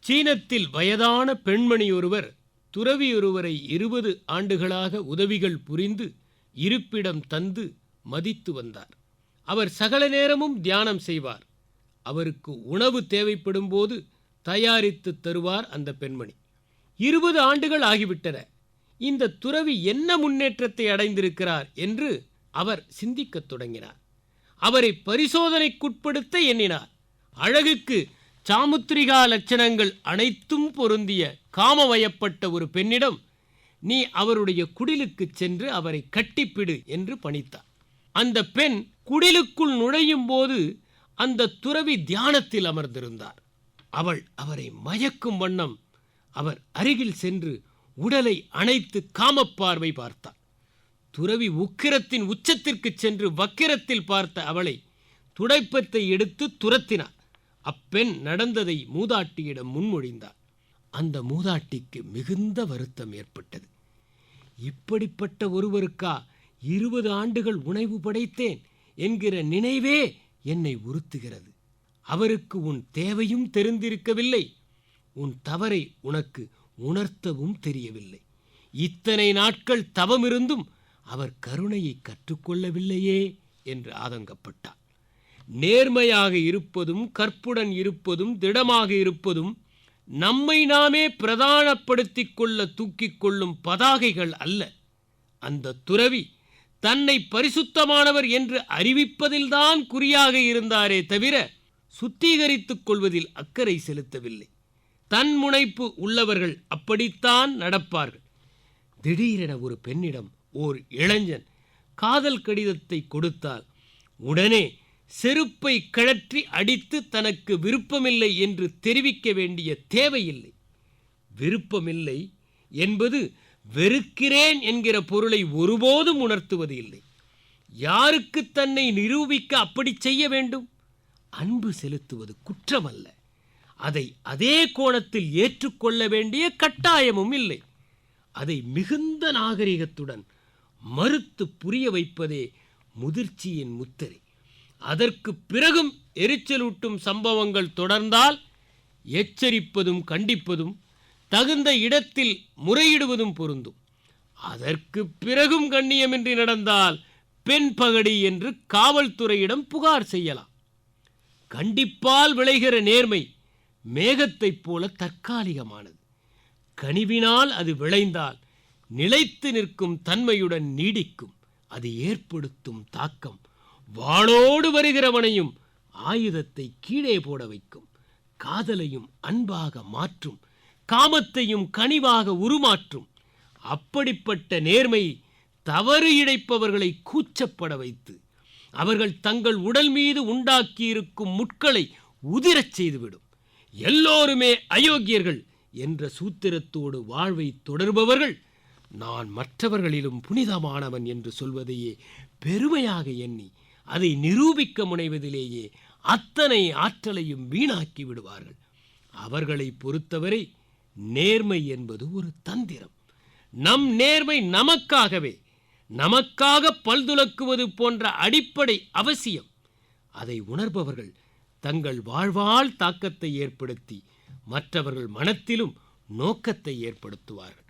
சீனத்தில் வயதான பெண்மணி ஒருவர் துறவியொருவரை 20 ஆண்டுகளாக உதவிகள் புரிந்து இருப்பிடம் தந்து மதித்து வந்தார். அவர் சகல நேரமும் தியானம் செய்வார். அவருக்கு உணவு தேவைப்படும் போது தயாரித்து தருவார் அந்த பெண்மணி. 20 ஆண்டுகள் ஆகிவிட்டன. இந்த துறவி என்ன முன்னேற்றத்தை அடைந்திருக்கிறார் என்று அவர் சிந்திக்கத் தொடங்கினார். அவரை பரிசோதனைக்குட்படுத்த எண்ணினார். அழகுக்கு சாமுத்திரிகா லட்சணங்கள் அனைத்தும் பொருந்திய காமவயப்பட்ட ஒரு பெண்ணிடம் நீ அவருடைய குடிலுக்கு சென்று அவரை கட்டிப்பிடு என்று பணித்தார். அந்த பெண் குடிலுக்குள் நுழையும் போது அந்த துறவி தியானத்தில் அமர்ந்திருந்தார். அவள் அவரை மயக்கும் வண்ணம் அவர் அருகில் சென்று உடலை அணைத்து காமப்பார்வை பார்த்தார். துறவி உக்கிரத்தின் உச்சத்திற்கு சென்று வக்கிரத்தில் பார்த்த அவளை துடைப்பத்தை எடுத்து துரத்தினார். அப்பெண் நடந்ததை மூதாட்டியிடம் முன்மொழிந்தார். அந்த மூதாட்டிக்கு மிகுந்த வருத்தம் ஏற்பட்டது. இப்படிப்பட்ட ஒருவருக்கா 20 ஆண்டுகள் உணவு படைத்தேன் என்கிற நினைவே என்னை உறுத்துகிறது. அவருக்கு உன் தேவையும் தெரிந்திருக்கவில்லை, உன் தவறை உனக்கு உணர்த்தவும் தெரியவில்லை. இத்தனை நாட்கள் தவமிருந்தும் அவர் கருணையை கற்றுக்கொள்ளவில்லையே என்று ஆதங்கப்பட்டார். நேர்மையாக இருப்பதும் கற்புடன் இருப்பதும் திடமாக இருப்பதும் நம்மை நாமே பிரதானப்படுத்திக் கொள்ள தூக்கிக் கொள்ளும் பதாகைகள் அல்ல. அந்த துறவி தன்னை பரிசுத்தமானவர் என்று அறிவிப்பதில்தான் குறியாக இருந்தாரே தவிர சுத்திகரித்துக் கொள்வதில் அக்கறை செலுத்தவில்லை. தன்முனைப்பு உள்ளவர்கள் அப்படித்தான் நடப்பார்கள். திடீரென ஒரு பெண்ணிடம் ஓர் இளைஞன் காதல் கடிதத்தை கொடுத்தால் உடனே செருப்பை கழற்றி அடித்து தனக்கு விருப்பமில்லை என்று தெரிவிக்க வேண்டிய தேவையில்லை. விருப்பமில்லை என்பது வெறுக்கிறேன் என்கிற பொருளை ஒருபோதும் உணர்த்துவது இல்லை. யாருக்கு தன்னை நிரூபிக்க அப்படி செய்ய வேண்டும்? அன்பு செலுத்துவது குற்றமல்ல. அதை அதே கோணத்தில் ஏற்றுக்கொள்ள வேண்டிய கட்டாயமும் இல்லை. அதை மிகுந்த நாகரிகத்துடன் மறுத்து புரிய வைப்பதே முதிர்ச்சியின் முத்திரை. அதற்கு பிறகும் எரிச்சலூட்டும் சம்பவங்கள் தொடர்ந்தால் எச்சரிப்பதும் கண்டிப்பதும் தகுந்த இடத்தில் முறையிடுவதும் பொருந்தும். அதற்கு பிறகும் கண்ணியமின்றி நடந்தால் பெண் பகடி என்று காவல்துறையிடம் புகார் செய்யலாம். கண்டிப்பால் விளைகிற நேர்மை மேகத்தைப் போல தற்காலிகமானது. கனிவினால் அது விளைந்தால் நிலைத்து நிற்கும் தன்மையுடன் நீடிக்கும். அது ஏற்படுத்தும் தாக்கம் வாளோடு வருகிறவனையும் ஆயுதத்தை கீழே போட வைக்கும். காதலையும் அன்பாக மாற்றும், காமத்தையும் கனிவாக உருமாற்றும். அப்படிப்பட்ட நேர்மை தவறு இழைப்பவர்களை கூச்சப்பட வைத்து அவர்கள் தங்கள் உடல் மீது உண்டாக்கியிருக்கும் முட்களை உதிரச் செய்துவிடும். எல்லோருமே அயோக்கியர்கள் என்ற சூத்திரத்தோடு வாழ்வை தொடர்பவர்கள் நான் மற்றவர்களிலும் புனிதமானவன் என்று சொல்வதையே பெருமையாக எண்ணி அதை நிரூபிக்க முனைவதிலேயே அத்தனை ஆற்றலையும் வீணாக்கி விடுவார்கள். அவர்களை பொறுத்தவரை நேர்மை என்பது ஒரு தந்திரம். நம் நேர்மை நமக்காக பல்துலக்குவது போன்ற அடிப்படை அவசியம். அதை உணர்பவர்கள் தங்கள் வாழ்வால் தாக்கத்தை ஏற்படுத்தி மற்றவர்கள் மனத்திலும் நோக்கத்தை ஏற்படுத்துவார்கள்.